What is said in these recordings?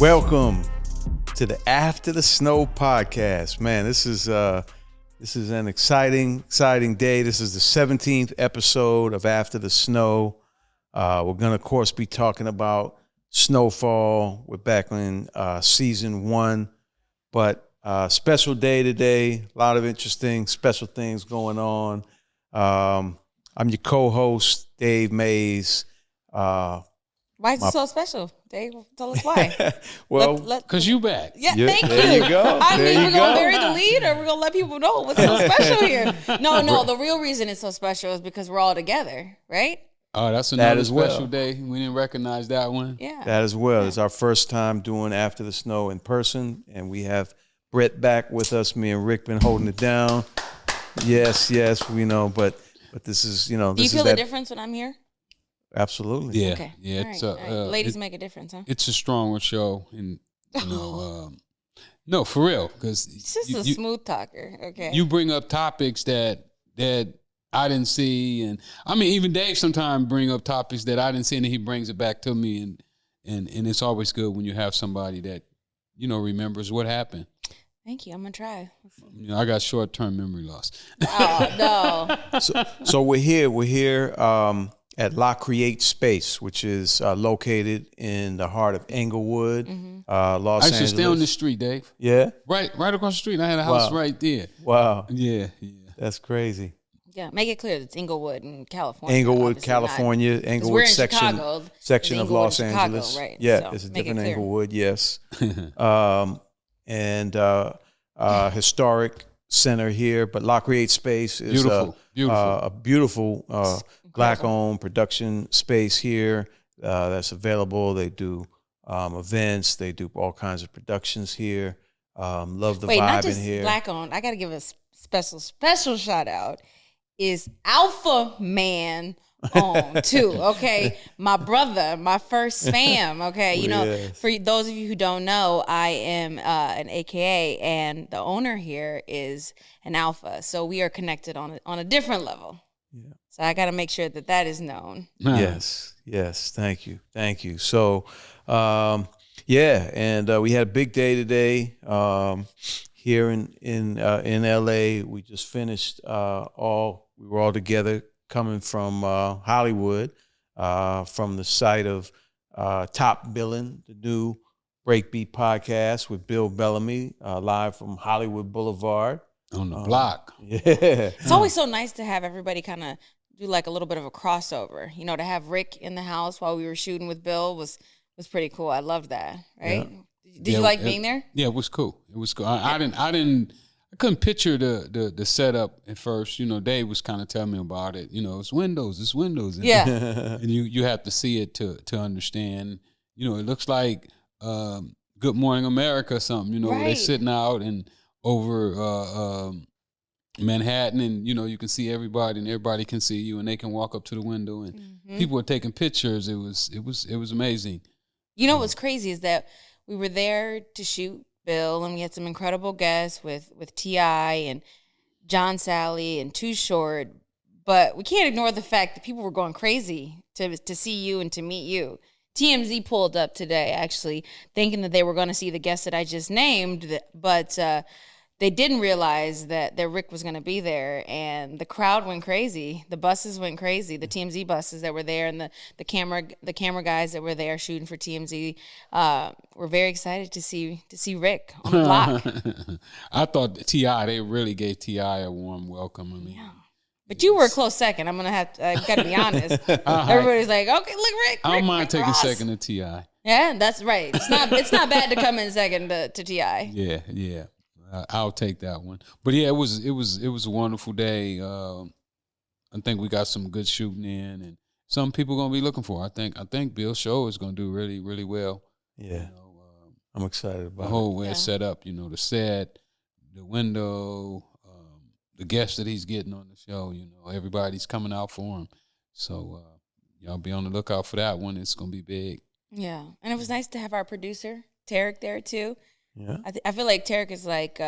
Welcome to the After the Snow podcast. Man, this is an exciting day. This is the 17th episode of After the Snow. We're gonna, of course, be talking about Snowfall. We're back in season 1, but special day today. A lot of interesting special things going on. I'm your co-host, Dave Mays. Why is it so special, Dave? Tell us why. Well, because you back. Yeah, thank you. There you go. I there mean, you we're going to bury the lead, or we're going to let people know what's so special here. No, the real reason it's so special is because we're all together, right? Oh, that's another special day. We didn't recognize that one. Yeah. That as well. It's our first time doing After the Snow in person, and we have Brett back with us. Me and Rick been holding it down. Yes, we know, but this is, Do you feel the difference when I'm here? Absolutely. Yeah. Okay. Yeah. All right. Ladies make a difference, huh? It's a stronger show, and no, for real, because It's just a smooth talker. Okay. You bring up topics that I didn't see, and I mean, even Dave sometimes bring up topics that I didn't see, and he brings it back to me, and it's always good when you have somebody that remembers what happened. Thank you. I'm gonna try. I got short-term memory loss. Oh no. So we're here at La Create Space, which is located in the heart of Inglewood, Los Angeles. I should stay on the street, Dave. Yeah? Right across the street. I had a house right there. Wow. Yeah. That's crazy. Yeah, make it clear it's Inglewood in California. Inglewood, California. Inglewood section of Los Angeles. Right? Yeah, So it's a make different it Inglewood, yes. And historic center here, but La Create Space is a beautiful Black-owned production space here that's available. They do events. They do all kinds of productions here. Love the vibe not just in here. Black-owned. I got to give a special shout out. Is Alpha Man on too? Okay, my brother, my first fam. Okay, Yes. For those of you who don't know, I am an AKA, and the owner here is an Alpha. So we are connected on a different level. Yeah. So I got to make sure that is known. Yes. Thank you. So, and we had a big day today here in LA. We just finished we were all together coming from Hollywood, from the site of Top Billin, the new Breakbeat podcast with Bill Bellamy, live from Hollywood Boulevard. On the block. Yeah. It's always so nice to have everybody kind of do like a little bit of a crossover. To have Rick in the house while we were shooting with Bill was pretty cool. I loved that. Right? Yeah. Did you like being there? Yeah, it was cool. I couldn't picture the setup at first. Dave was kind of telling me about it. It's windows. Yeah. And you have to see it to understand. It looks like Good Morning America or something. Where they're sitting out and over Manhattan, and you can see everybody, and everybody can see you, and they can walk up to the window, and people are taking pictures. It was amazing. What's crazy is that we were there to shoot Bill, and we had some incredible guests with T.I. and John Sally and Too Short, but we can't ignore the fact that people were going crazy to see you and to meet you. TMZ pulled up today, actually, thinking that they were going to see the guests that I just named, but they didn't realize that Rick was going to be there, and the crowd went crazy. The buses went crazy. The TMZ buses that were there, and the camera guys that were there shooting for TMZ were very excited to see Rick on the block. I thought T.I. they really gave T.I. a warm welcome. I mean, yeah. But you were a close second. I'm gonna got to be honest. Everybody's like, okay, look, Rick. I don't mind taking Ross. second to T.I. Yeah, that's right. It's not bad to come in second to T.I. Yeah. I'll take that one. But yeah, it was a wonderful day. I think we got some good shooting in, and some people gonna be looking for. I think Bill's show is gonna do really, really well. Yeah, I'm excited about the whole way it's set up. The set, the window, the guests that he's getting on the show. Everybody's coming out for him. So y'all be on the lookout for that one. It's gonna be big. Yeah, and it was nice to have our producer Tarek there too. Yeah, I feel like Tarek is like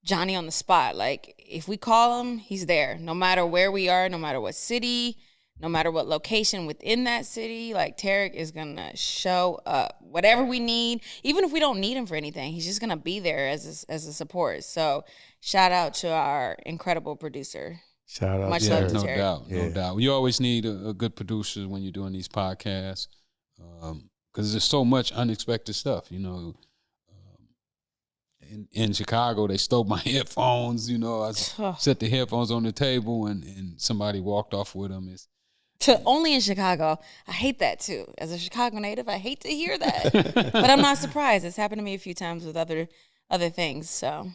Johnny on the spot. Like if we call him, he's there. No matter where we are, no matter what city, no matter what location within that city, like Tarek is gonna show up. Whatever we need, even if we don't need him for anything, he's just gonna be there as a support. So shout out to our incredible producer. Shout out. Much love to no Tarek. doubt, no doubt. You always need a good producer when you're doing these podcasts, because there's so much unexpected stuff. You know, in Chicago, they stole my headphones. You know, I set the headphones on the table, and somebody walked off with them. Only in Chicago. I hate that too. As a Chicago native, I hate to hear that. But I'm not surprised. It's happened to me a few times with other things, so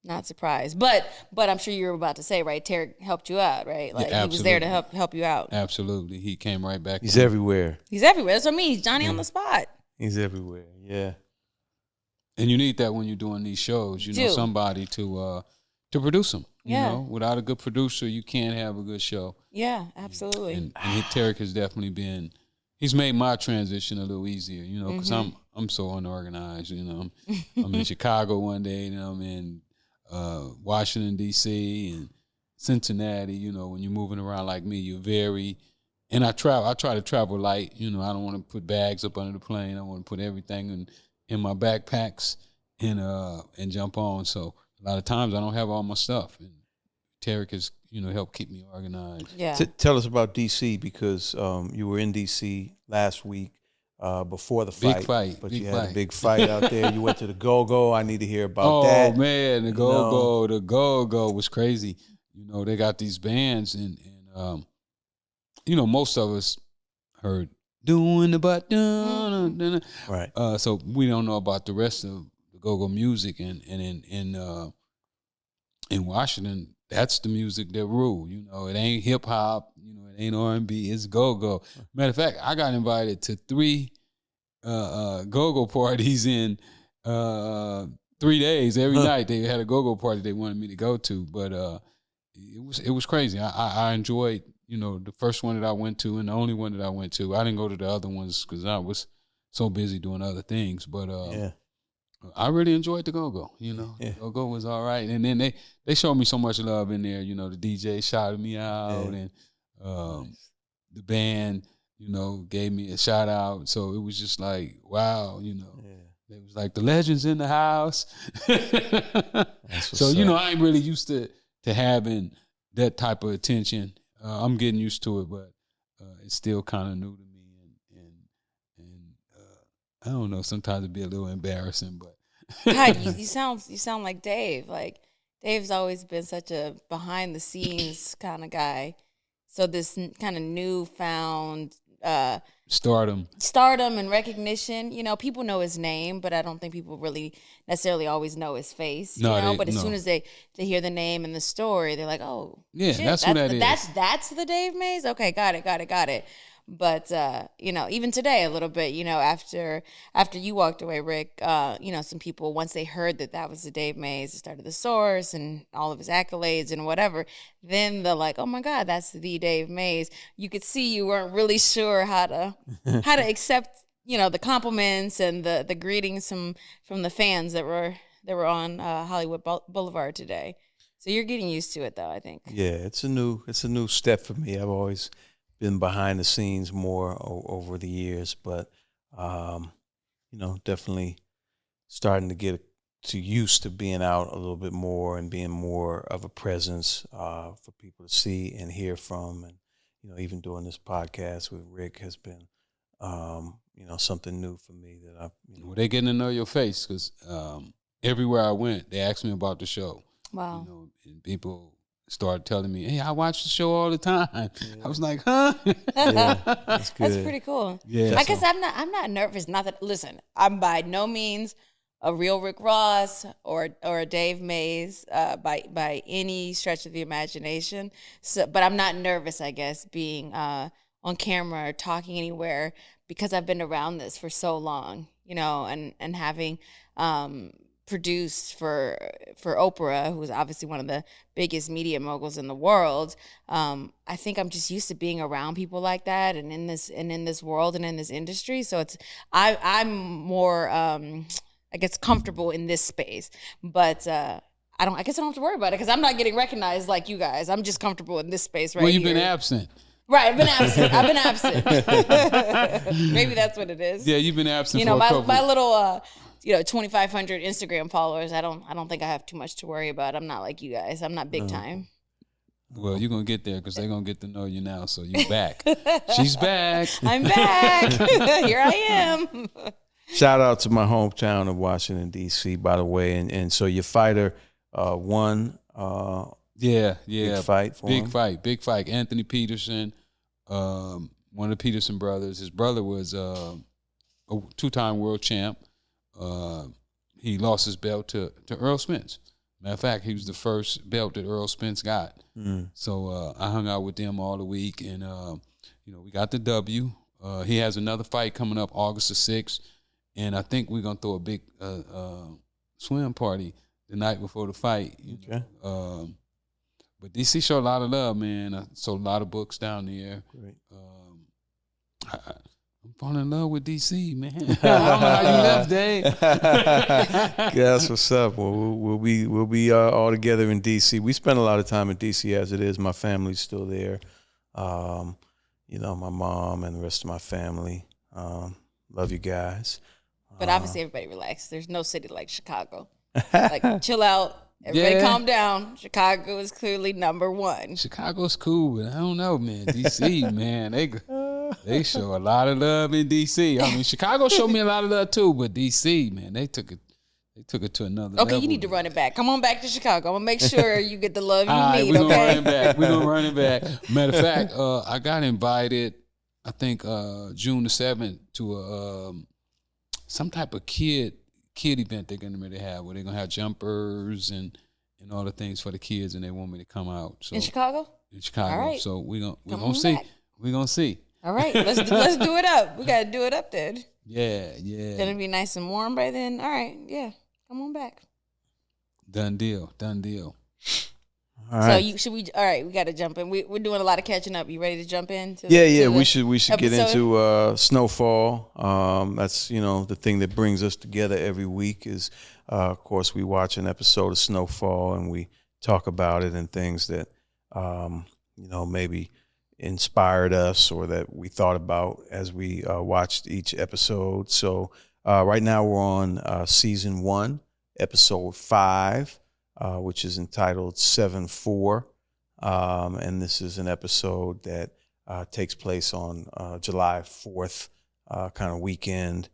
not surprised. But I'm sure you were about to say, right, Tarek helped you out, right? Like he was there to help you out. Absolutely. He came right back. He's everywhere. He's everywhere. That's what I mean. He's Johnny on the spot. He's everywhere. Yeah. And you need that when you're doing these shows. You know, somebody to produce them. You know, without a good producer, you can't have a good show. Yeah, absolutely. And Tarek has definitely he's made my transition a little easier, you know, because I'm so unorganized, you know. I'm in Chicago one day, and I'm in Washington, D.C. and Cincinnati. You know, when you're moving around like me, and I try to travel light. You know, I don't want to put bags up under the plane. I want to put everything in my backpacks and jump on. So a lot of times I don't have all my stuff, and Tarek has, you know, helped keep me organized. Yeah. Tell us about D.C. because you were in D.C. last week before the fight. Big fight. But you had a big fight out there. You went to the Go-Go. I need to hear about that. Oh, man, the Go-Go was crazy. You know, they got these bands, and you know, most of us heard doing the butt, right. So we don't know about the rest of the Go-Go music, and in Washington, that's the music that rule. You know, it ain't hip hop. You know, it ain't R&B. It's Go-Go. Matter of fact, I got invited to 3 Go-Go parties in 3 days. Every night they had a Go-Go party they wanted me to go to, but it was crazy. I enjoyed, you know, the first one that I went to and the only one that I went to. I didn't go to the other ones because I was so busy doing other things, but I really enjoyed the Go-Go, you know. Yeah. Go-Go was all right. And then they showed me so much love in there. You know, the DJ shouted me out, and the band, you know, gave me a shout out. So it was just like, wow, you know. Yeah. It was like the legends in the house. So, you know, I ain't really used to having that type of attention. I'm getting used to it, but it's still kind of new to me. I don't know. Sometimes it'd be a little embarrassing, but God, you sound like Dave. Like Dave's always been such a behind the scenes kind of guy. So this kind of newfound stardom and recognition. You know, people know his name, but I don't think people really necessarily always know his face. You know, but as soon as they hear the name and the story, they're like, oh, yeah, shit, that's who that is. That's the Dave Mays. Okay, got it. But you know, even today a little bit, you know, after you walked away, Rick, you know, some people, once they heard that was the Dave Mays, it started the source and all of his accolades and whatever, then they're like, oh my God, that's the Dave Mays. You could see you weren't really sure how to accept, you know, the compliments and the greetings from the fans that were on Hollywood Boulevard today. So you're getting used to it though, I think. Yeah, it's a new step for me. I've always been behind the scenes more over the years, but you know, definitely starting to get used to being out a little bit more and being more of a presence for people to see and hear from. And you know, even doing this podcast with Rick has been you know, something new for me that I. You know, well, they getting to know your face because everywhere I went, they asked me about the show. Wow. You know, and people started telling me, hey, I watch the show all the time. Yeah. I was like, huh? Yeah, that's good. That's pretty cool. Yeah. I guess I'm not nervous. Not that, listen, I'm by no means a real Rick Ross or a Dave Mays by any stretch of the imagination. So, but I'm not nervous, I guess, being on camera or talking anywhere because I've been around this for so long, you know, and having produced for Oprah, who's obviously one of the biggest media moguls in the world. I think I'm just used to being around people like that and in this world and in this industry. So I'm more I guess comfortable in this space. But I guess I don't have to worry about it because I'm not getting recognized like you guys. I'm just comfortable in this space right here. Well, you've been absent. Right, I've been absent. Maybe that's what it is. Yeah, you've been absent. You know, my little 2,500 Instagram followers. I don't think I have too much to worry about. I'm not like you guys. I'm not big time. Well, you're gonna get there because they're gonna get to know you now. So you're back. She's back. I'm back. Here I am. Shout out to my hometown of Washington D.C. by the way, and so your fighter won. Yeah. Big fight for him. Big fight. Anthony Peterson, one of the Peterson brothers. His brother was a two-time world champ. He lost his belt to Earl Spence. Matter of fact, he was the first belt that Earl Spence got. So I hung out with them all the week, and we got the W. He has another fight coming up August the 6th, and I think we're gonna throw a big swim party the night before the fight. Okay. But DC showed a lot of love, man. I sold a lot of books down there. Great. I'm falling in love with DC, man. I don't know how you left, Dave. Yeah, that's what's up. Well, we'll be all together in DC. We spend a lot of time in DC as it is. My family's still there. My mom and the rest of my family. Love you guys. But obviously, everybody relax. There's no city like Chicago. Like, chill out. Everybody calm down. Chicago is clearly number one. Chicago's cool, but I don't know, man. DC, man, they show a lot of love in DC. I mean, Chicago showed me a lot of love too, but DC, man, they took it to another level. Okay, you need to run it back. Come on back to Chicago. I'm gonna make sure you get the love you need. We're gonna run it back. We're gonna run it back. Matter of fact, I got invited, I think June the 7th to some type of kid event they're gonna have where they're gonna have jumpers and all the things for the kids, and they want me to come out. So in Chicago. All right. So we're gonna see. We're gonna see. All right, let's do it up. We gotta do it up then. Yeah. It's gonna be nice and warm by then. All right, yeah. Come on back. Done deal. All right. All right, we got to jump in. We're doing a lot of catching up. You ready to jump in? We should get into Snowfall. That's the thing that brings us together every week is, of course, we watch an episode of Snowfall and we talk about it and things that maybe inspired us or that we thought about as we watched each episode. So right now we're on season 1, episode 5. Which is entitled 7-4. And this is an episode that takes place on July 4th, kind of weekend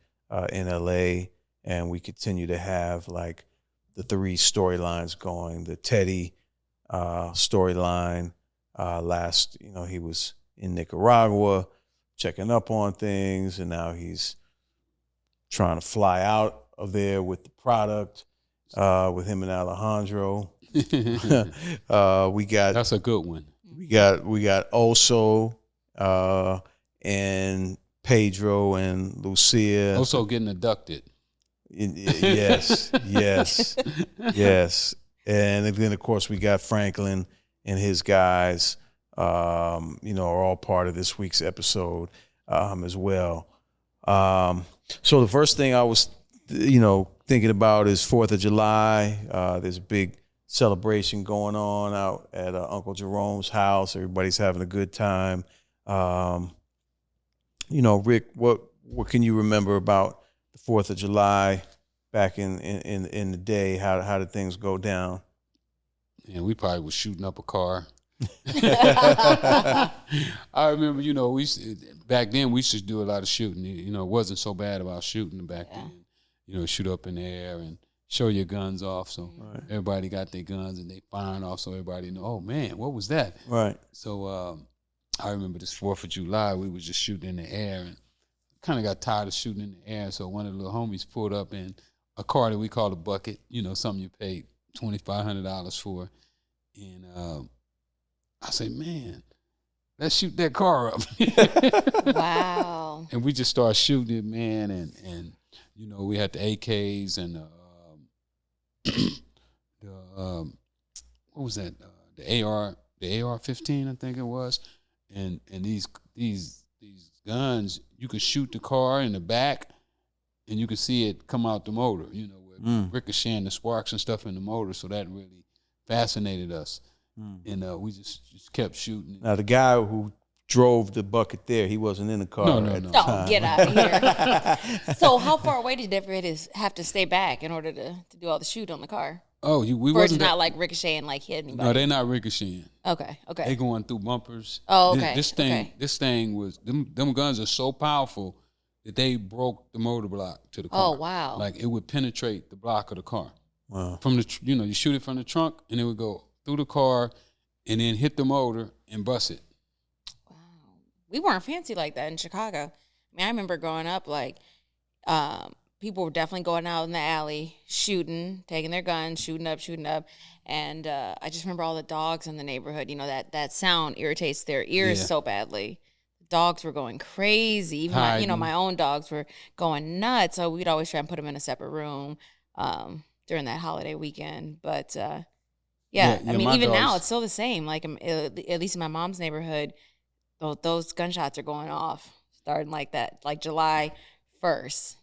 in LA. And we continue to have like the 3 storylines going. The Teddy storyline. Last, he was in Nicaragua checking up on things, and now he's trying to fly out of there with the product. With him and Alejandro. We got that's a good one. We got Oso and Pedro and Lucia. Oso getting abducted. Yes. And then of course we got Franklin and his guys. Are all part of this week's episode as well. So the first thing I was thinking about is 4th of July. There's a big celebration going on out at Uncle Jerome's house. Everybody's having a good time. Rick, what can you remember about the 4th of July back in the day? How did things go down? Yeah, we probably was shooting up a car. I remember, back then we used to do a lot of shooting. It wasn't so bad about shooting back then. Shoot up in the air and show your guns off. So everybody got their guns and they firing off so everybody know, oh, man, what was that? Right. So I remember this 4th of July, we was just shooting in the air and kind of got tired of shooting in the air. So one of the little homies pulled up in a car that we call a bucket, something you paid $2,500 for. And I said, man, let's shoot that car up. Wow. And we just started shooting it, man, and we had the AKs and what was that? The AR-15, I think it was, and these guns, you could shoot the car in the back, and you could see it come out the motor. Ricocheting the sparks and stuff in the motor. So that really fascinated us, and we just kept shooting. Now the guy who drove the bucket there. He wasn't in the car at the time. Don't get out of here. So how far away did Everett have to stay back in order to do all the shoot on the car? Oh, we Or it's wasn't not like ricocheting, like hit anybody? No, they're not ricocheting. Okay. They going through bumpers. Oh, okay. This thing was them guns are so powerful that they broke the motor block to the car. Oh, wow. Like it would penetrate the block of the car. Wow. From the you shoot it from the trunk and it would go through the car and then hit the motor and bust it. Wow. We weren't fancy like that in Chicago. I mean, I remember growing up, like, people were definitely going out in the alley, shooting, taking their guns, shooting up. And I just remember all the dogs in the neighborhood. You know, that sound irritates their ears so badly. Dogs were going crazy. Even my own dogs were going nuts. So we'd always try and put them in a separate room during that holiday weekend. But, I mean, even now it's still the same. Like, at least in my mom's neighborhood, those gunshots are going off starting like that, like July 1st.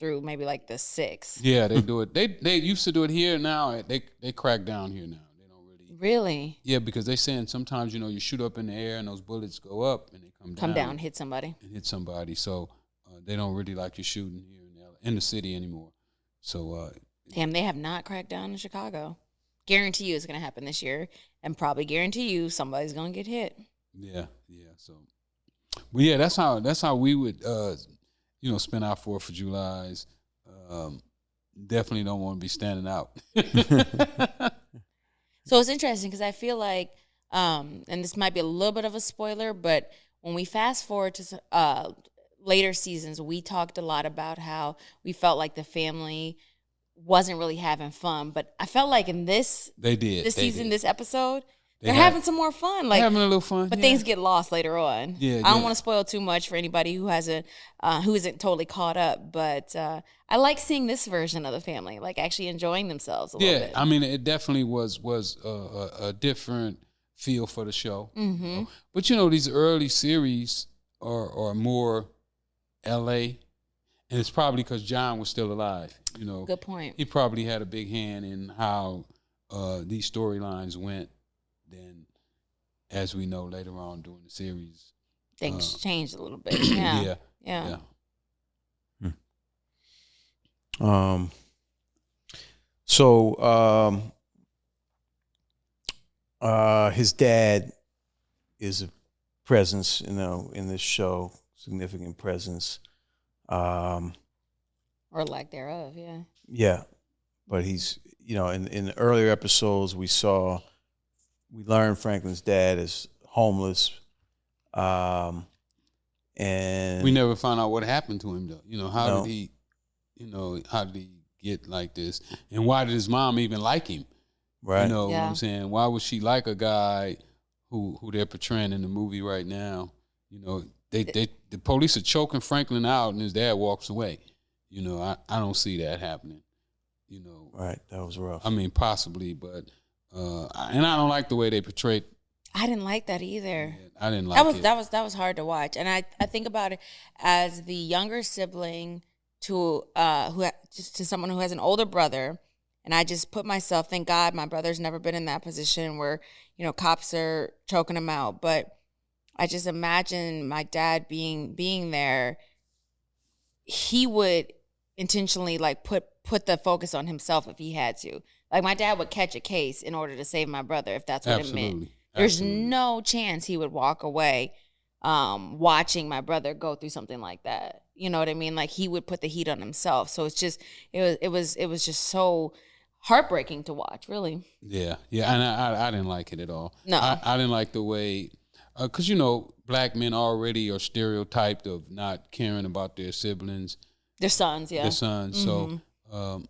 Through maybe like the 6th. Yeah, they do it. They used to do it here. Now they crack down here now. They don't really. Yeah, because they saying sometimes you shoot up in the air and those bullets go up and they come down, hit somebody. So they don't really like you shooting here in the city anymore. So damn, they have not cracked down in Chicago. Guarantee you it's gonna happen this year, and probably guarantee you somebody's gonna get hit. Yeah. So, well, yeah, that's how we would. Spend our 4th of Julys. Definitely don't want to be standing out. So it's interesting because I feel like, and this might be a little bit of a spoiler, but when we fast forward to later seasons, we talked a lot about how we felt like the family wasn't really having fun. But I felt like in this season, this episode, they're having some more fun. Like, having a little fun. But things get lost later on. Yeah, I don't want to spoil too much for anybody who isn't totally caught up. But I like seeing this version of the family, like actually enjoying themselves a little bit. Yeah, I mean, it definitely was a different feel for the show. Mm-hmm. But these early series are more L.A., and it's probably because John was still alive. Good point. He probably had a big hand in how these storylines went. Then, as we know later on during the series, things changed a little bit. Yeah. So his dad is a presence, in this show, significant presence. Or lack thereof, yeah. Yeah. But he's, in the earlier episodes we learned Franklin's dad is homeless. And we never found out what happened to him though. How did he get like this? And why did his mom even like him? Right. What I'm saying? Why would she like a guy who they're portraying in the movie right now? The police are choking Franklin out and his dad walks away. I don't see that happening. Right. That was rough. I mean, possibly, but and I don't like the way they portrayed. I didn't like that either. I didn't like it. That was hard to watch, and I think about it as the younger sibling to someone who has an older brother, and I just put myself. Thank God, my brother's never been in that position where cops are choking him out. But I just imagine my dad being there. He would intentionally like put the focus on himself if he had to. Like, my dad would catch a case in order to save my brother if that's what it meant. There's no chance he would walk away watching my brother go through something like that. You know what I mean? Like, he would put the heat on himself. So it's just it was just so heartbreaking to watch, really. Yeah, and I didn't like it at all. No. I didn't like the way, because black men already are stereotyped of not caring about their siblings. Their sons, yeah. Their sons. Mm-hmm. So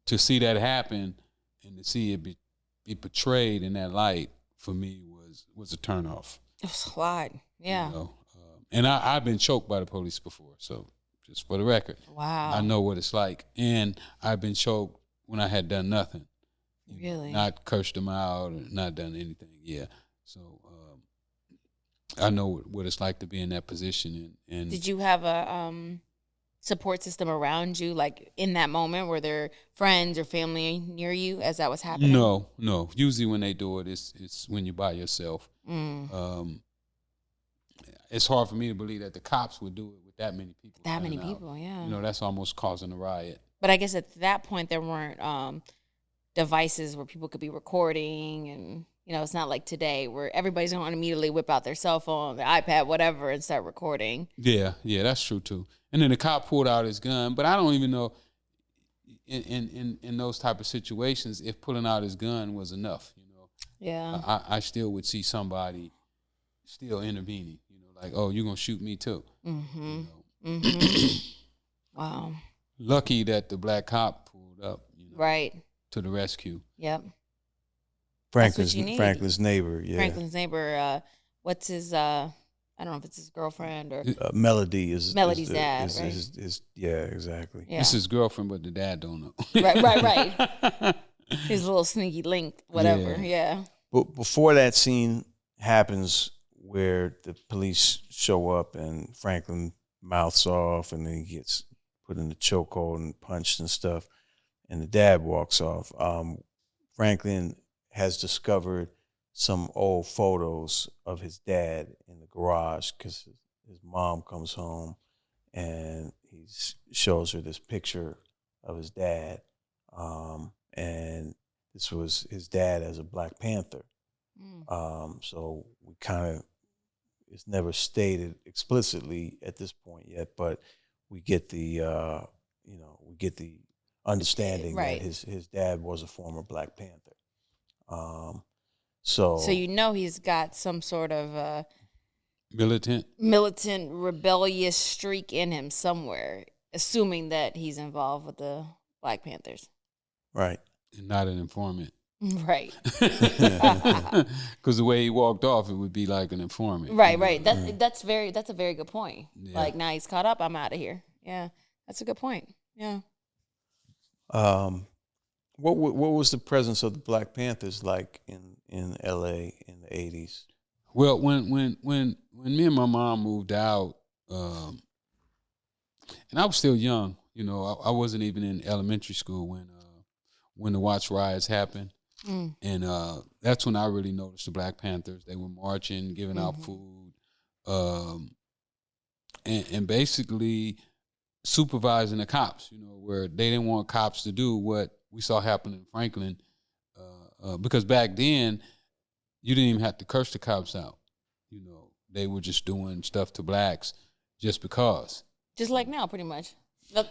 to see that happen and to see it be portrayed in that light, for me, was a turnoff. It was a lot, yeah. And I've been choked by the police before, so just for the record. Wow. I know what it's like. And I've been choked when I had done nothing. Really? Not cursed them out or not done anything, yeah. So I know what it's like to be in that position. And did you have a support system around you, like in that moment? Were there friends or family near you as that was happening? No. Usually when they do it, it's when you're by yourself. it's hard for me to believe that the cops would do it with that many people. That many people, yeah. You know, that's almost causing a riot. But I guess at that point there weren't devices where people could be recording, and you know, it's not like today where everybody's going to immediately whip out their cell phone, their iPad, whatever, and start recording. Yeah, that's true too. And then the cop pulled out his gun, but I don't even know in those type of situations if pulling out his gun was enough. You know, I still would see somebody still intervening. You know, like, oh, you're gonna shoot me too. Mm-hmm. You know? Mm-hmm. Wow. Lucky that the black cop pulled up. You know, right. To the rescue. Yep. Franklin's neighbor. Yeah. Franklin's neighbor. What's his? I don't know if it's his girlfriend or Melody's dad. Right? Yeah, exactly. Yeah. It's his girlfriend, but the dad don't know. Right. His little sneaky link, whatever. Yeah. But before that scene happens, where the police show up and Franklin mouths off, and then he gets put in the chokehold and punched and stuff, and the dad walks off. Franklin has discovered some old photos of his dad in the garage because his mom comes home and he shows her this picture of his dad. And this was his dad as a Black Panther. So we kind of, it's never stated explicitly at this point yet, but we get the, understanding right. that his dad was a former Black Panther. So you know he's got some sort of militant, rebellious streak in him somewhere, assuming that he's involved with the Black Panthers. Right. And not an informant. Right. Because the way he walked off, it would be like an informant. Right. That's a very good point. Yeah. Like, now he's caught up, I'm out of here. Yeah, that's a good point. Yeah. What was the presence of the Black Panthers like in L.A. in the 80s? Well, when me and my mom moved out, and I was still young, you know, I wasn't even in elementary school when the Watts Riots happened. And that's when I really noticed the Black Panthers. They were marching, giving out food, and basically supervising the cops, you know, where they didn't want cops to do what we saw happen in Franklin, because back then you didn't even have to curse the cops out. You know, they were just doing stuff to blacks just because. Just like now, pretty much.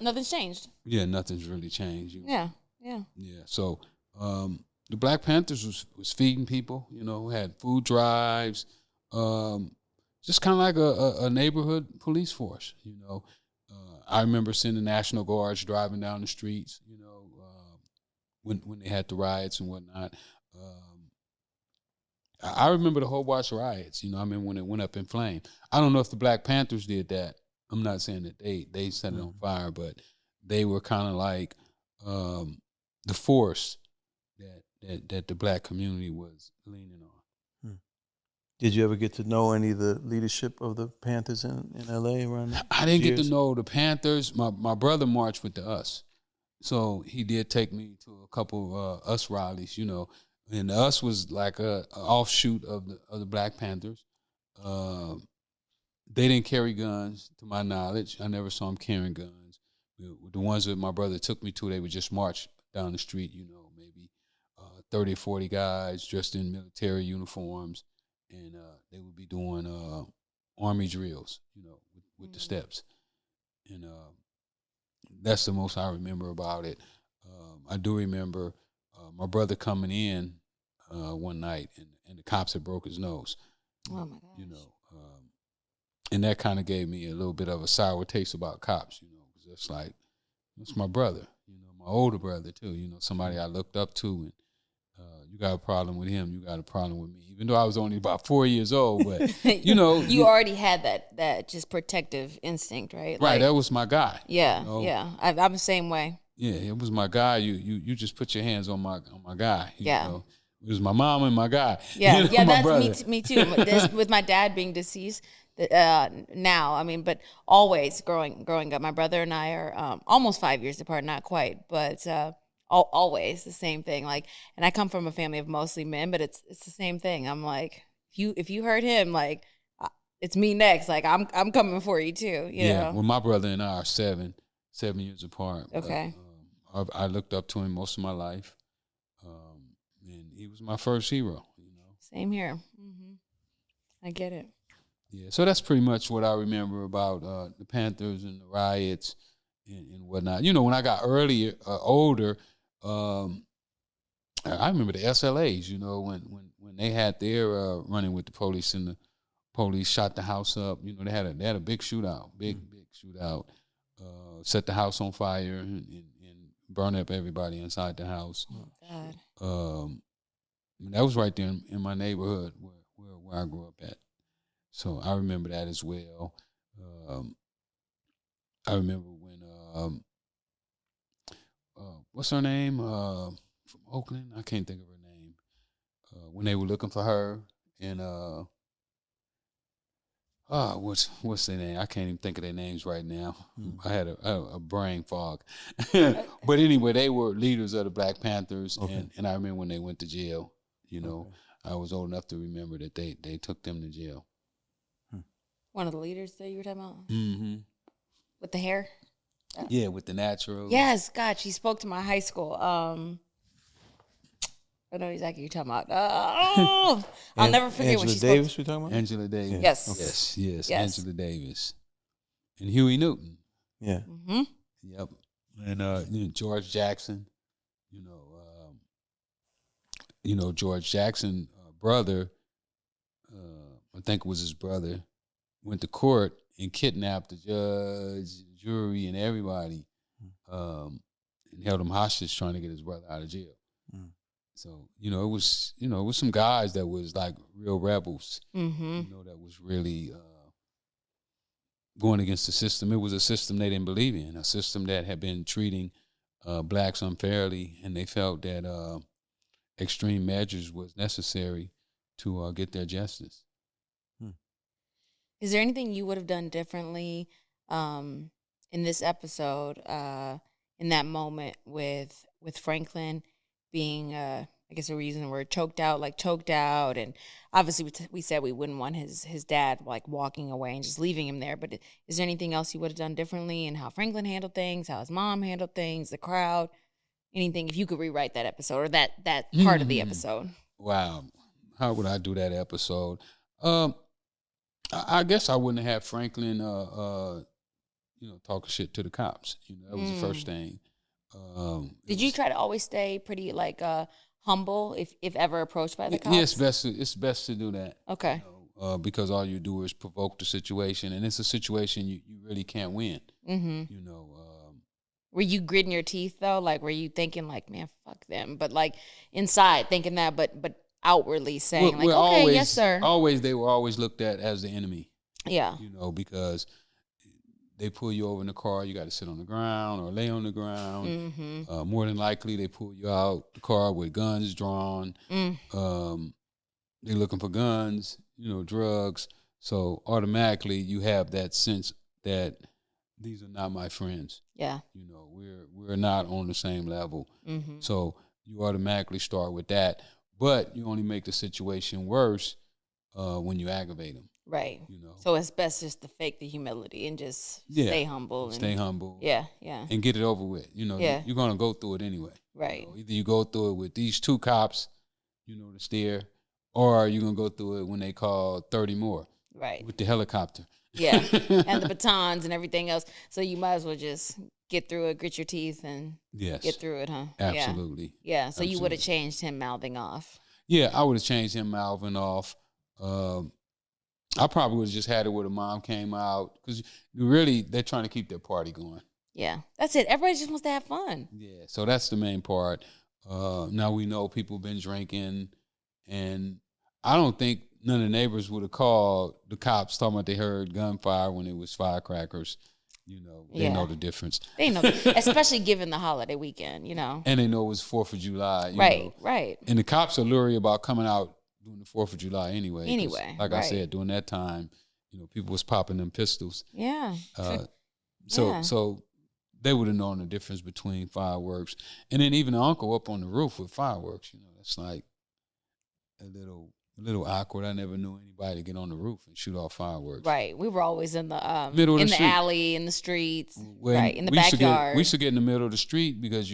Nothing's changed. Yeah, nothing's really changed. You know? Yeah. So the Black Panthers was feeding people, you know, had food drives, just kind of like a neighborhood police force, you know. I remember seeing the National Guards driving down the streets, you know, when they had the riots and whatnot. I remember the whole Watts Riots, you know, I mean, when it went up in flame. I don't know if the Black Panthers did that. I'm not saying that they set it on fire, but they were kind of like the force that the black community was leaning on. Did you ever get to know any of the leadership of the Panthers in L.A. around that? I didn't get to know the Panthers. My brother marched with the US. So he did take me to a couple US rallies, you know. And the US was like a offshoot of the Black Panthers. They didn't carry guns, to my knowledge. I never saw them carrying guns. The ones that my brother took me to, they would just march down the street, you know, maybe 30 or 40 guys dressed in military uniforms. And they would be doing army drills, you know, with the steps. And that's the most I remember about it. I do remember my brother coming in one night, and the cops had broke his nose. Oh, my gosh. You know, and that kind of gave me a little bit of a sour taste about cops, you know, because it's like, it's my brother, you know, my older brother, too, you know, somebody I looked up to, and you got a problem with him, you got a problem with me. Even though I was only about 4 years old, but, you know. You already had that just protective instinct, right? Right, like, that was my guy. Yeah, you know? yeah. I'm the same way. Yeah, it was my guy. You just put your hands on my guy. You Yeah. know? It was my mom and my guy. Yeah, you know, yeah, my that's brother. me too. With my dad being deceased now, I mean, but always growing up, my brother and I are almost 5 years apart, not quite, but always the same thing. Like, and I come from a family of mostly men, but it's the same thing. I'm like, if you hurt him, like, it's me next. Like I'm coming for you too. You know? Well, my brother and I are 7 years apart. Okay. But, I looked up to him most of my life, and he was my first hero. Same here. Mm-hmm. I get it. Yeah, so that's pretty much what I remember about the Panthers and the riots and whatnot. When I got older, I remember the SLAs. When they had their running with the police and the police shot the house up. They had a big shootout, big shootout. Set the house on fire and burn up everybody inside the house. Oh God. That was right there in my neighborhood where I grew up at. So I remember that as well. I remember when what's her name from Oakland? I can't think of her name. When they were looking for her and what's their name? I can't even think of their names right now. I had a brain fog. But anyway, they were leaders of the Black Panthers, and I remember when they went to jail. I was old enough to remember that they took them to jail. One of the leaders that you were talking about? Mm-hmm. With the hair? Yeah, with the natural. Yes, God, she spoke to my high school. I know exactly what you're talking about. I'll never forget when she spoke. Angela Davis we talking about? Angela Davis. Yes. Yes. Angela Davis. And Huey Newton. Yeah. Mm-hmm. Yep. And George Jackson. George Jackson brother, I think it was his brother, went to court and kidnapped the judge, the jury, and everybody, and held him hostage trying to get his brother out of jail. So, it was some guys that was like real rebels, that was really going against the system. It was a system they didn't believe in, a system that had been treating blacks unfairly, and they felt that extreme measures was necessary to get their justice. Is there anything you would have done differently in this episode, in that moment with Franklin being, I guess the reason we're choked out, and obviously we said we wouldn't want his dad like walking away and just leaving him there, but is there anything else you would have done differently in how Franklin handled things, how his mom handled things, the crowd? Anything, if you could rewrite that episode or that part of the episode? Wow. How would I do that episode? I guess I wouldn't have had Franklin, talking shit to the cops. That was the first thing. Did you try to always stay pretty humble if ever approached by the cops? Yeah, it's best to do that. Okay. Because all you do is provoke the situation, and it's a situation you really can't win. Mm-hmm. Were you gritting your teeth though? Like, were you thinking like, man, fuck them, but like inside thinking that, but outwardly saying okay, always, yes, sir. They were always looked at as the enemy. Yeah. Because they pull you over in the car, you got to sit on the ground or lay on the ground. Mm-hmm. More than likely, they pull you out the car with guns drawn. They're looking for guns, drugs. So automatically, you have that sense that these are not my friends. Yeah. We're not on the same level. Mm-hmm. So you automatically start with that. But you only make the situation worse when you aggravate them. Right. So it's best just to fake the humility and just stay humble. Stay humble. Yeah. And get it over with. You're going to go through it anyway. Right. Either you go through it with these 2 cops, to steer, or you're going to go through it when they call 30 more. Right. With the helicopter. Yeah. And the batons and everything else. So you might as well just get through it, grit your teeth, and get through it, huh? Absolutely. Yeah. So absolutely. You would have changed him mouthing off. Yeah, I would have changed him mouthing off. I probably would have just had it where the mom came out, because really they're trying to keep their party going. Yeah, that's it. Everybody just wants to have fun. Yeah, so that's the main part. Now we know people have been drinking, and I don't think none of the neighbors would have called the cops talking about they heard gunfire when it was firecrackers. They know the difference. They know, especially given the holiday weekend, And they know it was 4th of July. Right. And the cops are leery about coming out during the 4th of July anyway. Like I said, during that time, people was popping them pistols. Yeah. So they would have known the difference between fireworks. And then even the uncle up on the roof with fireworks, that's like a little little awkward. I never knew anybody to get on the roof and shoot off fireworks. Right. We were always in the middle of in the the street. alley, in the streets, When right, in the we used to backyard. we used to get in the middle of the street because,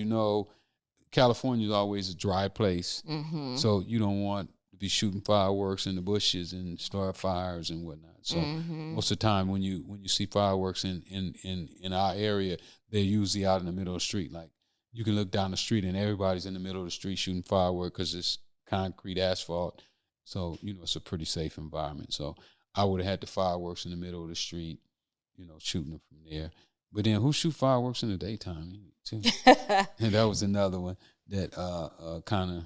California is always a dry place. Mm-hmm. So you don't want to be shooting fireworks in the bushes and start fires and whatnot. So most of the time when you see fireworks in our area, they're usually out in the middle of the street. Like you can look down the street and everybody's in the middle of the street shooting fireworks because it's concrete asphalt. So, it's a pretty safe environment. So I would have had the fireworks in the middle of the street, shooting them from there. But then who shoot fireworks in the daytime? Too? And that was another one that kind of,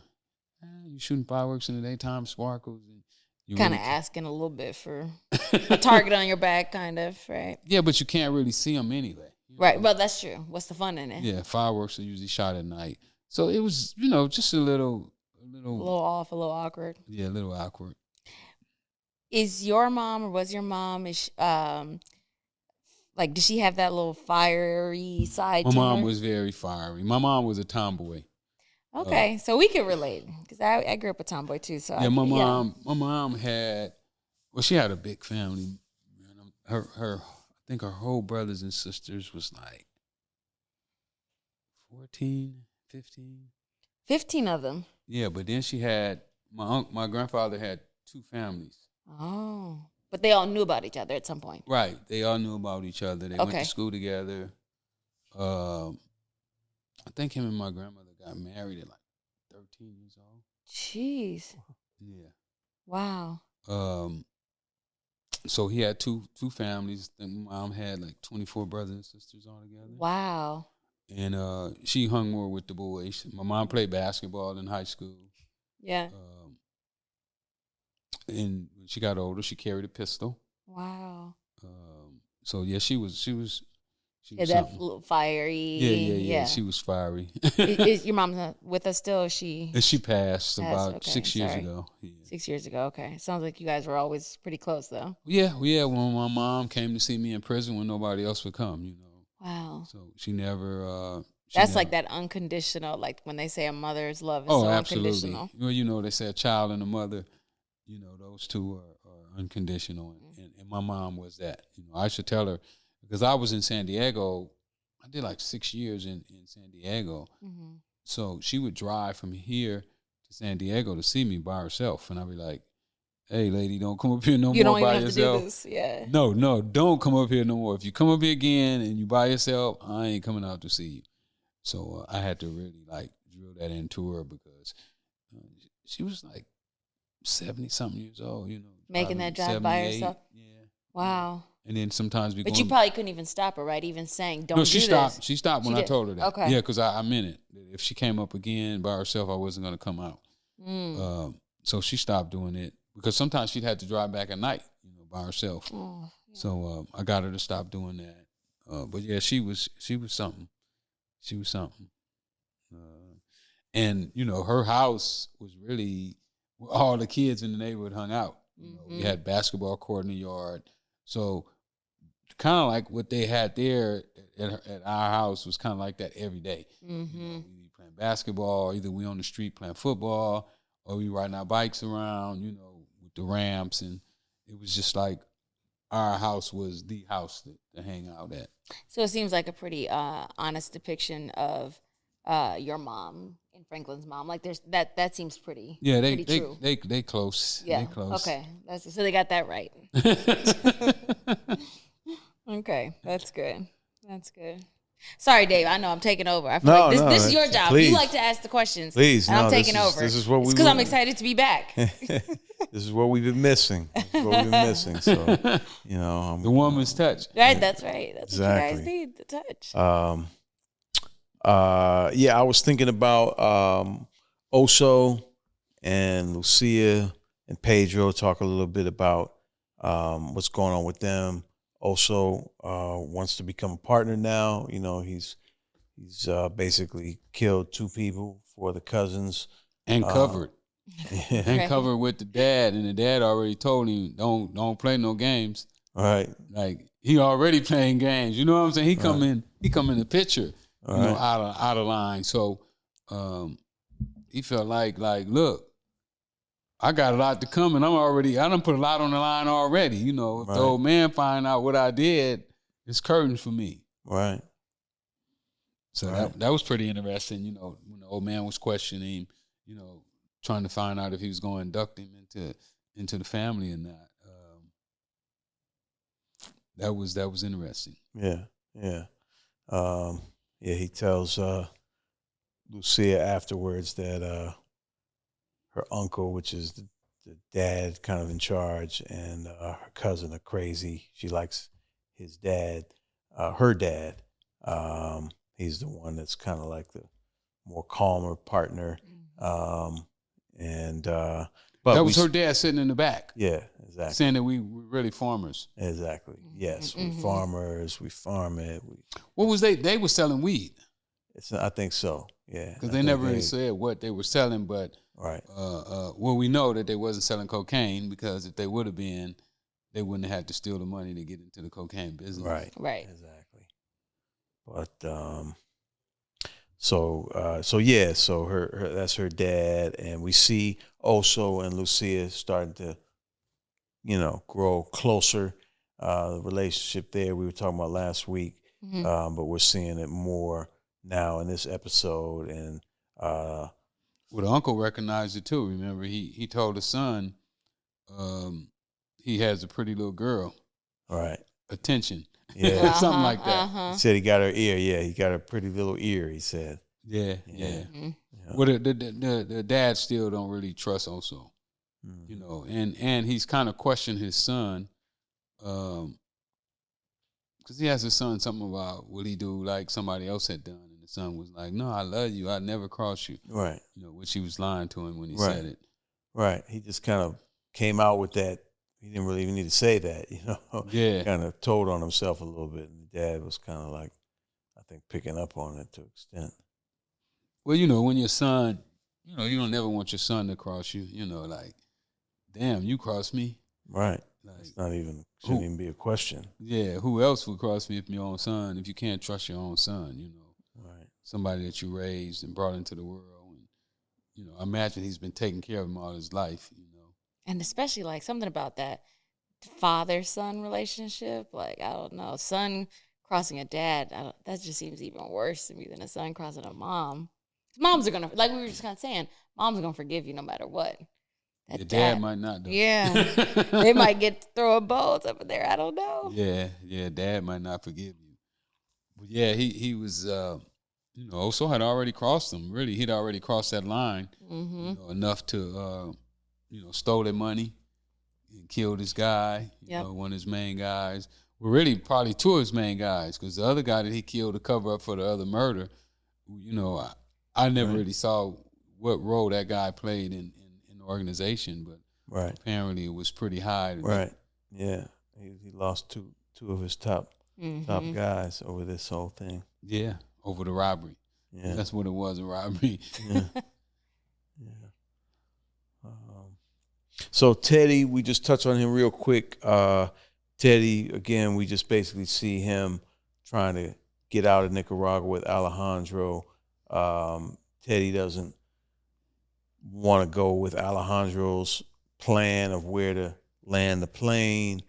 you shooting fireworks in the daytime, sparkles. And you kind of really asking a little bit for a target on your back, kind of, right? Yeah, but you can't really see them anyway. Right. Well, that's true. What's the fun in it? Yeah, fireworks are usually shot at night. So it was, just a little off, a little awkward. Yeah, a little awkward. Is your mom or was your mom like, did she have that little fiery side My to mom her? was very fiery. My mom was a tomboy. Okay, so we can relate because I grew up a tomboy too. So Yeah, my mom had, she had a big family. Her I think her whole brothers and sisters was like 14, 15. 15 of them. Yeah, but then she had, my grandfather had 2 families. Oh, but they all knew about each other at some point. Right. They all knew about each other. They went to school together. I think him and my grandmother got married at like 13 years old. Jeez. Yeah. Wow. So he had two families. Then my mom had like 24 brothers and sisters all together. Wow. And she hung more with the boys. My mom played basketball in high school. Yeah. And when she got older, she carried a pistol. Wow. So yeah, she was Yeah, that little fiery. Yeah. She was fiery. Is your mom with us still? Or she? And she passed about 6 years ago. Yeah. 6 years ago. Okay. Sounds like you guys were always pretty close, though. Yeah. When my mom came to see me in prison when nobody else would come, Wow. So she never. That's like that unconditional, like when they say a mother's love is so absolutely. unconditional. Well, they say a child and a mother. Those two are unconditional, and my mom was that. I should tell her because I was in San Diego. I did like 6 years in San Diego. Mm-hmm. So she would drive from here to San Diego to see me by herself, and I'd be like, "Hey, lady, don't come up here no more by yourself. You don't even have to do this, yeah. No, don't come up here no more. If you come up here again and you by yourself, I ain't coming out to see you." So I had to really like drill that into her because she was like 70-something years old, making that drive by herself. Yeah. Wow. And then sometimes But you probably couldn't even stop her, right? Even saying, "Don't do this." No, she stopped. She stopped when I told her that. Okay. Yeah, because I meant it. If she came up again by herself, I wasn't going to come out. So she stopped doing it because sometimes she'd have to drive back at night, by herself. Oh, yeah. So I got her to stop doing that. But yeah, she was something. She was something. And her house was really where all the kids in the neighborhood hung out. We had basketball court in the yard. So kind of like what they had there at our house was kind of like that every day. Mm-hmm. We playing basketball, either we on the street playing football or we riding our bikes around, with the ramps. And it was just like our house was the house to hang out at. So it seems like a pretty honest depiction of your mom and Franklin's mom. Like there's that seems pretty pretty true. They close. Yeah. They close. Okay. So they got that right. Okay. That's good. Sorry, Dave. I know I'm taking over. I feel like this is your job. Please. You like to ask the questions. Please. And I'm taking over. This is what because I'm excited to be back. This is what we've been missing. So, the woman's touch. Right. That's right. That's exactly what you guys need, the touch. I was thinking about Oso and Lucia and Pedro. Talk a little bit about what's going on with them. Oso wants to become a partner now. He's basically killed 2 people for the cousins and covered. And covered with the dad, and the dad already told him don't play no games. Right. Like he already playing games. You know what I'm saying? He come in the picture. Out of line. So he felt like look, I got a lot to come, and I done put a lot on the line already. You know, if the old man find out what I did, it's curtains for me. Right. So that was pretty interesting, you know, when the old man was questioning him, you know, trying to find out if he was going to induct him into the family or not. That was interesting. Yeah. He tells Lucia afterwards that her uncle, which is the dad, kind of in charge, and her cousin are crazy. She likes his dad, her dad. He's the one that's kind of like the more calmer partner. But that was her dad sitting in the back. Yeah, exactly. Saying that we're really farmers. Exactly. Yes, we're farmers. We farm it. What was they were selling weed? I think so. Yeah. Because they never really said what they were selling, but right. Well, we know that they wasn't selling cocaine, because if they would have been, they wouldn't have had to steal the money to get into the cocaine business. Right. Exactly. But so her that's her dad, and we see Oso and Lucia starting to, you know, grow closer. The relationship there we were talking about last week, but we're seeing it more now in this episode. And well, the uncle recognized it too. Remember, he told his son he has a pretty little girl. Right. Attention. Yeah. Something like that. He said he got her ear. Yeah, he got a pretty little ear, he said. Yeah. Mm-hmm. Well, the dad still don't really trust Oso. You know, and he's kind of questioned his son, because he asked his son something about what he do like somebody else had done, and the son was like, "No, I love you. I never cross you." Right. You know, which he was lying to him when he said it. Right. He just kind of came out with that. He didn't really even need to say that, you know. Yeah. Kind of told on himself a little bit, and the dad was kind of like, I think, picking up on it to an extent. Well, you know, when your son, you know, you don't never want your son to cross you. You know, like, damn, you crossed me. Right. Like, it's not even, shouldn't even be a question. Yeah, who else would cross me if your own son, if you can't trust your own son, you know. Right. Somebody that you raised and brought into the world. And, you know, I imagine he's been taking care of him all his life, you know. And especially, like, something about that father-son relationship. Like, I don't know, son crossing a dad, that just seems even worse to me than a son crossing a mom. Moms are going to, like we were just kind of saying, moms are going to forgive you no matter what. Your dad might not, though. Yeah. They might get throwing balls up in there. I don't know. Yeah, dad might not forgive you. But yeah, he was, you know, Oso had already crossed them. Really, he'd already crossed that line, you know, enough to, you know, stole their money and killed this guy, you know, one of his main guys. Well, really, probably two of his main guys, because the other guy that he killed to cover up for the other murder, you know, I never really saw what role that guy played in the organization, but apparently it was pretty high. Right. Yeah. He lost two of his top guys over this whole thing. Yeah, over the robbery. Yeah. That's what it was, a robbery. Yeah. So Teddy, we just touched on him real quick. Teddy, again, we just basically see him trying to get out of Nicaragua with Alejandro. Teddy doesn't want to go with Alejandro's plan of where to land the plane.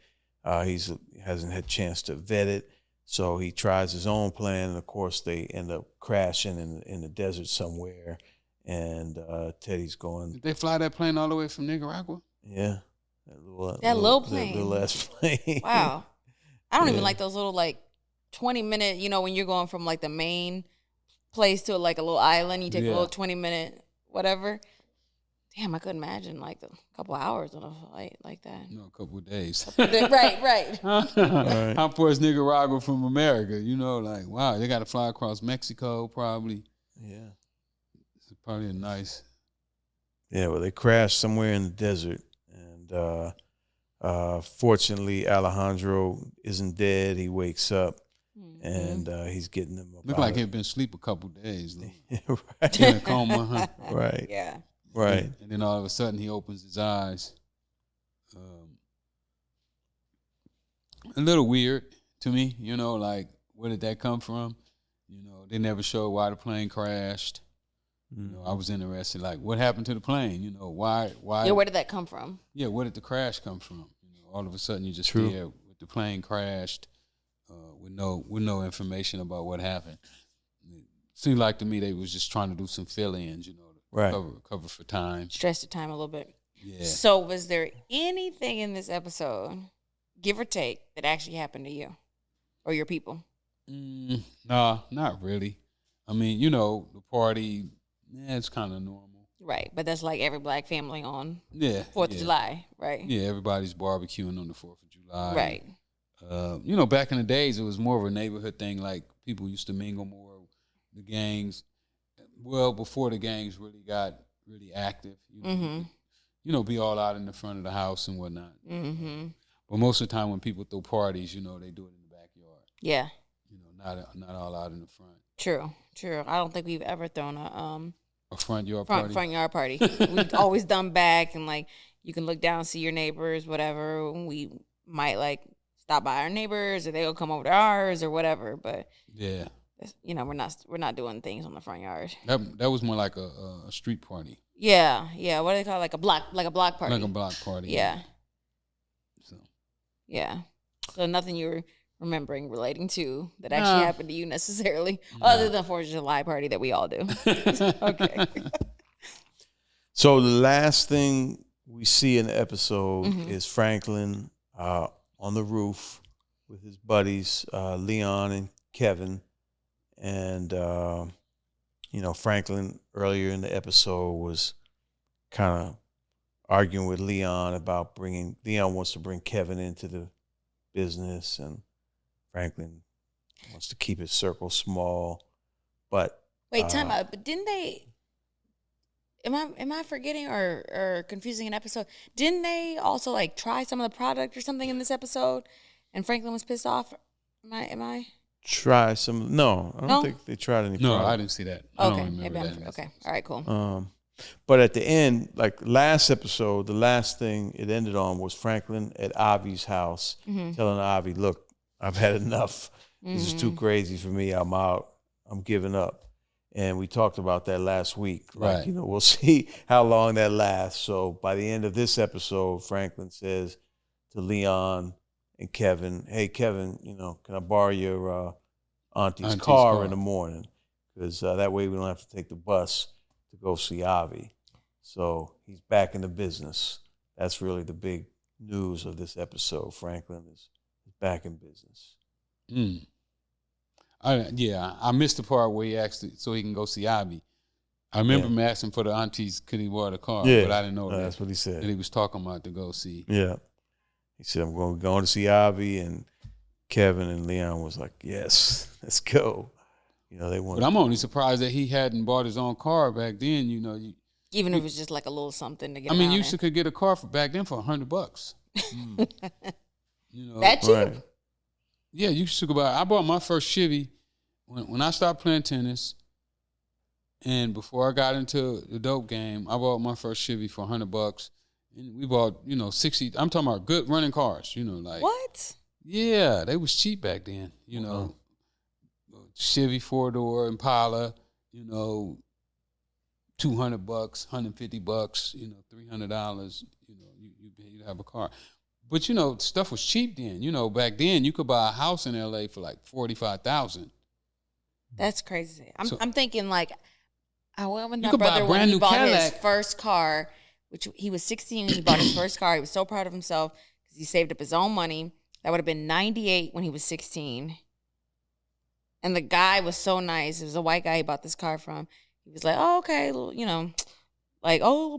He hasn't had a chance to vet it, so he tries his own plan, and of course they end up crashing in the desert somewhere. And Teddy's going. Did they fly that plane all the way from Nicaragua? Yeah, that little plane, little ass plane. Wow, I don't even like those little 20-minute. You know, when you're going from like the main place to like a little island, you take a little 20-minute whatever. Damn, I couldn't imagine like a couple hours on a flight like that. No, a couple of days. Right. How far is Nicaragua from America? You know, like, wow, they got to fly across Mexico probably. Yeah. It's probably a nice. Yeah, well, they crashed somewhere in the desert. And fortunately, Alejandro isn't dead. He wakes up. And he's getting them up. Looked like he'd been asleep a couple of days. Right. In a coma, huh? Right. Yeah. Right. And then all of a sudden he opens his eyes. A little weird to me, you know, like, where did that come from? You know, they never showed why the plane crashed. You know, I was interested, like, what happened to the plane? You know, why? Yeah, where did that come from? Yeah, where did the crash come from? You know, all of a sudden you just there with the plane crashed, with no information about what happened. It seemed like to me they was just trying to do some fill-ins, you know, to cover for time. Stretch the time a little bit. Yeah. So was there anything in this episode, give or take, that actually happened to you or your people? Nah, not really. I mean, you know, the party, it's kind of normal. Right, but that's like every black family on 4th of July, right? Yeah, everybody's barbecuing on the 4th of July. Right. You know, back in the days, it was more of a neighborhood thing. Like, people used to mingle more. The gangs, well, before the gangs really got really active, you know, be all out in the front of the house and whatnot. Mm-hmm. But most of the time when people throw parties, you know, they do it in the backyard. Yeah. You know, not all out in the front. True. I don't think we've ever thrown a front yard party. Front yard party. We've always done back, and like you can look down, see your neighbors, whatever. We might like stop by our neighbors, or they'll come over to ours, or whatever. But yeah, you know, we're not doing things on the front yard. That was more like a street party. Yeah. What do they call it? Like a block party. Like a block party. Yeah. So nothing you were remembering relating to that actually happened to you necessarily, other than 4th of July party that we all do. Okay. So the last thing we see in the episode is Franklin on the roof with his buddies, Leon and Kevin. And, you know, Franklin earlier in the episode was kind of arguing with Leon about Leon wants to bring Kevin into the business, and Franklin wants to keep his circle small. But wait, time out. But didn't they? Am I forgetting or confusing an episode? Didn't they also like try some of the product or something in this episode? And Franklin was pissed off. Am I? Try some? No, I don't think they tried any. No, product. I didn't see that. I okay, don't remember that. Okay, all right, cool. But at the end, like last episode, the last thing it ended on was Franklin at Avi's house telling Avi, look, I've had enough. This is too crazy for me. I'm out. I'm giving up. And we talked about that last week. Like, you know, we'll see how long that lasts. So by the end of this episode, Franklin says to Leon and Kevin, hey, Kevin, you know, can I borrow your auntie's car in the morning? Because that way we don't have to take the bus to go see Avi. So he's back in the business. That's really the big news of this episode. Franklin is back in business. I missed the part where he asked so he can go see Avi. I remember him asking for the aunties, could he borrow the car? But I didn't know that. That's what he said. That he was talking about to go see. Yeah. He said, I'm going to see Avi, and Kevin and Leon was like, yes, let's go. You know, they want. But I'm only surprised that he hadn't bought his own car back then. You know, even if it was just like a little something to get. I mean, you could get a car back then for $100. You know, that cheap? Right. Yeah, you should buy. I bought my first Chevy when I stopped playing tennis, and before I got into the dope game, I bought my first Chevy for $100. And we bought, 60. I'm talking about good running cars. Like what? Yeah, they was cheap back then. Chevy 4-door Impala, $200, $150, $300, you'd have a car. But, stuff was cheap then. Back then you could buy a house in L.A. for like $45,000. That's crazy. I'm thinking like, when my brother when he bought Cadillac. his first car, which he was 16 when he bought his first car. He was so proud of himself because he saved up his own money. That would have been 98 when he was 16. And the guy was so nice. It was a white guy he bought this car from. He was like, oh, okay,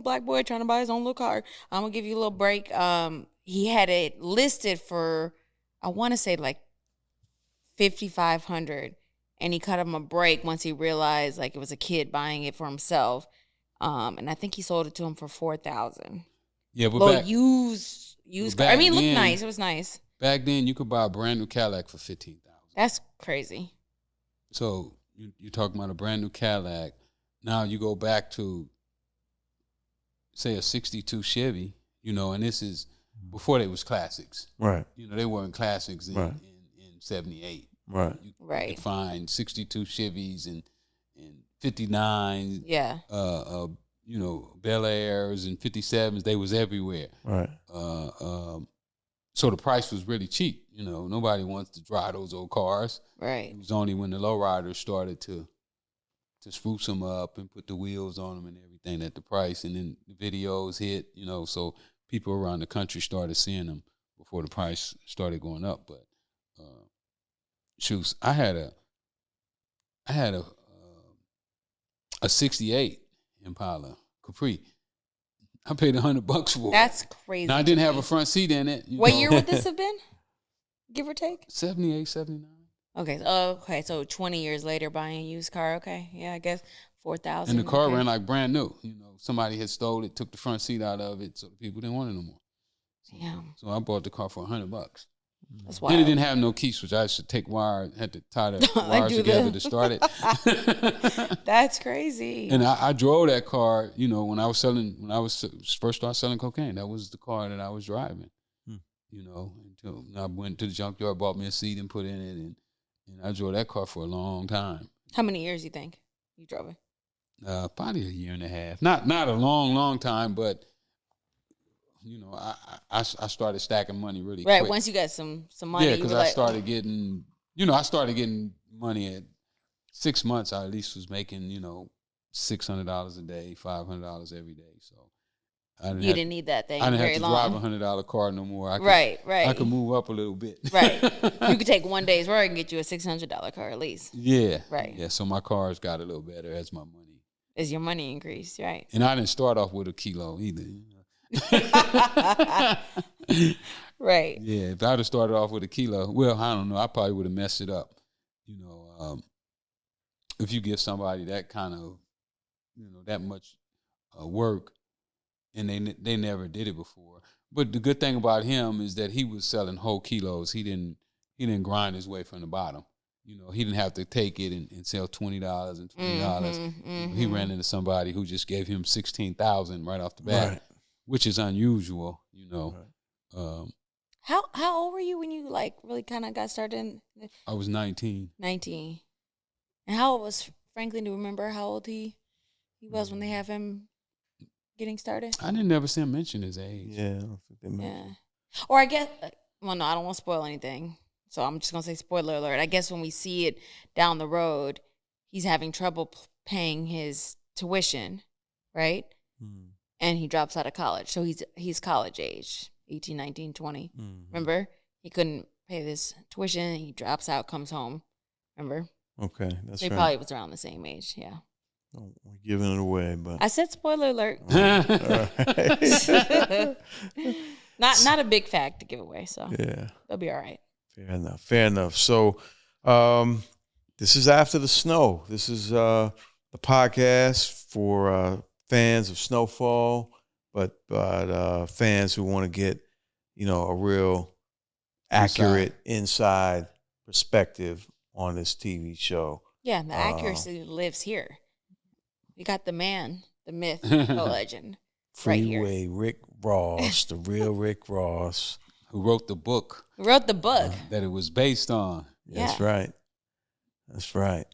black boy trying to buy his own little car. I'm going to give you a little break. He had it listed for, I want to say like $5,500. And he cut him a break once he realized like it was a kid buying it for himself. And I think he sold it to him for $4,000. Yeah, but used car. I mean, it looked nice. It was nice. Back then, you could buy a brand new Cadillac for $15,000. That's crazy. So you're talking about a brand new Cadillac. Now you go back to, say, a '62 Chevy. And this is before they was classics. Right. They weren't classics in '78. Right. You could find '62 Chevys and 59, Yeah. Bel Airs and 57s. They was everywhere. Right. So the price was really cheap. Nobody wants to drive those old cars. Right. It was only when the lowriders started to spruce them up and put the wheels on them and everything that the price, and then the videos hit, so people around the country started seeing them before the price started going up. But shoes, I had a 68 Impala Capri. I paid $100 for it. That's crazy. Now, I didn't have a front seat in it. What year would this have been? Give or take? 78, 79. Okay. So 20 years later, buying a used car. Okay. Yeah, I guess 4,000. And the car ran like brand new. Somebody had stole it, took the front seat out of it, so the people didn't want it no more. So I bought the car for $100. That's wild. And it didn't have no key switch. I should take wire, had to tie the wires together to start it. That's crazy. And I drove that car, when I first started selling cocaine. That was the car that I was driving. Until I went to the junkyard, bought me a seat and put in it, and I drove that car for a long time. How many years you think you drove it? Probably a year and a half. Not a long time, but I started stacking money really quick. Right, once you got some money. Yeah, because I started getting money at 6 months. I at least was making, $600 a day, $500 every day. So you didn't need that thing. I didn't very have to long. drive $100 car no more. Right. I could move up a little bit. Right. You could take one day's work and get you a $600 car at least. Yeah. Right. Yeah. So my cars got a little better as my money. As your money increased, right? And I didn't start off with a kilo either. Right. Yeah. If I'd have started off with a kilo, well, I don't know. I probably would have messed it up. If you give somebody that kind of, that much work, and they never did it before. But the good thing about him is that he was selling whole kilos. He didn't grind his way from the bottom. He didn't have to take it and sell $20 and $20. Mm-hmm. He ran into somebody who just gave him $16,000 right off the bat, which is unusual. Right. How old were you when you really kind of got started? I was 19. 19. And how old was Franklin? Do you remember how old he was when they have him getting started? I didn't never see him mention his age. Yeah, I don't think they mentioned. Yeah. Or I guess, well, no, I don't want to spoil anything. So I'm just going to say spoiler alert. I guess when we see it down the road, he's having trouble paying his tuition, right? And he drops out of college. So he's college age, 18, 19, 20. Remember? He couldn't pay this tuition. He drops out, comes home. Remember? Okay, that's so he right. probably was around the same age, yeah. Oh, we're giving it away, but I said spoiler alert. Right. Not a big fact to give away, so Yeah, they'll be all right. fair enough. So, this is After the Snow. This is the podcast for fans of Snowfall, but fans who want to get a real accurate inside perspective on this TV show. Yeah, the accuracy lives here. We got the man, the myth, the legend. Freeway Rick Ross, the real Rick Ross. Who wrote the book. Who wrote the book. That it was based on. That's right. That's right.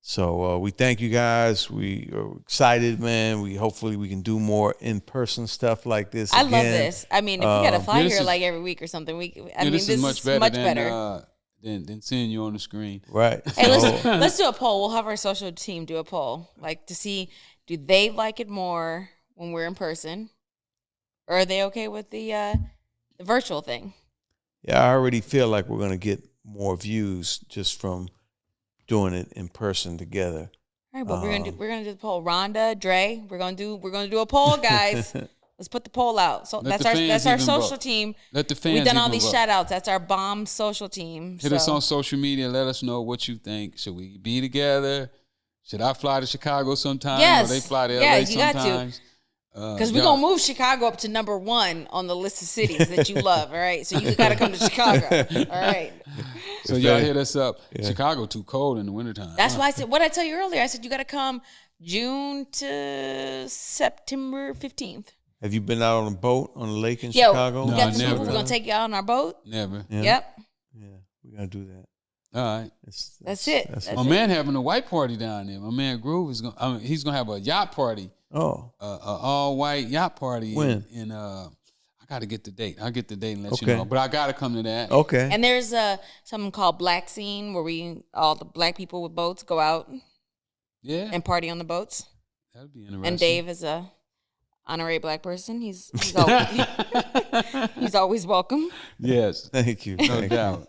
So we thank you guys. We are excited, man. Hopefully we can do more in-person stuff like this I again. love this. I mean, if we got to fly here is, every week or something, this is much better than seeing you on the screen. Right. Hey, let's do a poll. We'll have our social team do a poll, to see, do they like it more when we're in person, or are they okay with the virtual thing? Yeah, I already feel like we're going to get more views just from doing it in person together. All right, but we're gonna do the poll. Rhonda, Dre, we're gonna do a poll, guys. Let's put the poll out. So that's our social team. Let the fans. We've done all these vote. shout outs. That's our bomb social team. Hit us on social media. Let us know what you think. Should we be together? Should I fly to Chicago sometime? Yes. Or they fly to LA you sometimes? Got to. Because we're going to move Chicago up to number 1 on the list of cities that you love, all right? So you got to come to Chicago, all right? So y'all hit us up. Yeah. Chicago too cold in the wintertime. That's why I said, what did I tell you earlier? I said you got to come June to September 15th. Have you been out on a boat on a lake in Chicago? No, never. We're going to take you out on our boat. Never. Yeah. Yep. Yeah, we got to do that. All right. That's it. My man having a white party down there. My man Groove is he's gonna have a yacht party. Oh, A all white yacht party. When? I gotta get the date. I'll get the date and let you know. But I gotta come to that. okay. And there's something called Black Scene where all the black people with boats go out and party on the boats. That'd be interesting. And Dave is a honorary black person. He's always, he's always welcome. Yes. Thank you. No doubt.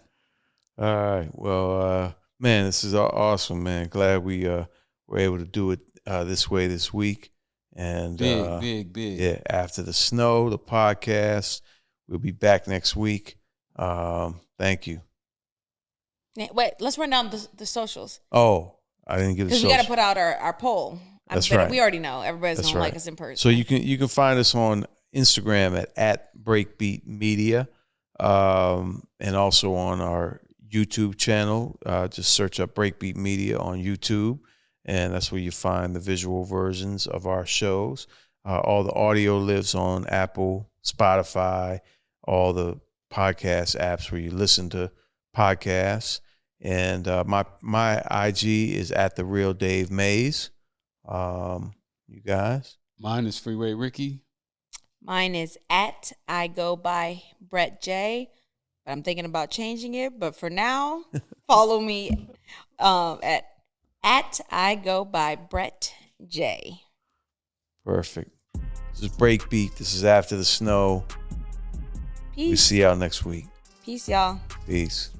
All right. Well, man, this is awesome, man. Glad we were able to do it this way this week. And big. Yeah, After the Snow, the podcast. We'll be back next week. Thank you. Wait, let's run down the socials. Oh, I didn't give the because socials. we got to put out our poll. That's right. We already know everybody's That's gonna right. like us in person. So you can find us on Instagram at Breakbeat Media, and also on our YouTube channel. Just search up Breakbeat Media on YouTube, and that's where you find the visual versions of our shows. All the audio lives on Apple, Spotify, all the podcast apps where you listen to podcasts. And my IG is at The Real Dave Mays. You guys? Mine is Freeway Ricky. Mine is at I go by Brett J. But I'm thinking about changing it. But for now, follow me at I go by Brett J. Perfect. This is Breakbeat. This is After the Snow. Peace. We see y'all next week. Peace, y'all. Peace.